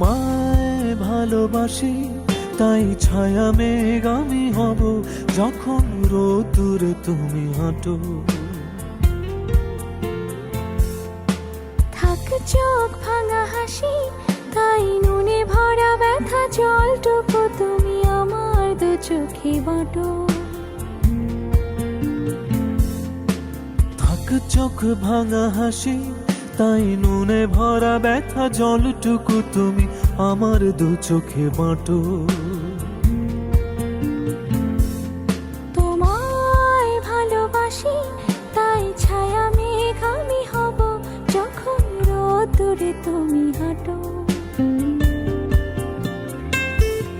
তোমায় ভালোবাসি, তাই ছায়া মেঘ আমি হব যখন রোদুরে তুমি হাঁটো। থাক চোখ ভাঙা হাসি, তাই নুনে ভরা ব্যথা জলটুকু তুমি আমার দু চোখে বাটো। থাক চোখ ভাঙা হাসি, তাই নুনে ভরা ব্যথা জলটুকু তুমি আমার দু চোখে বাটো।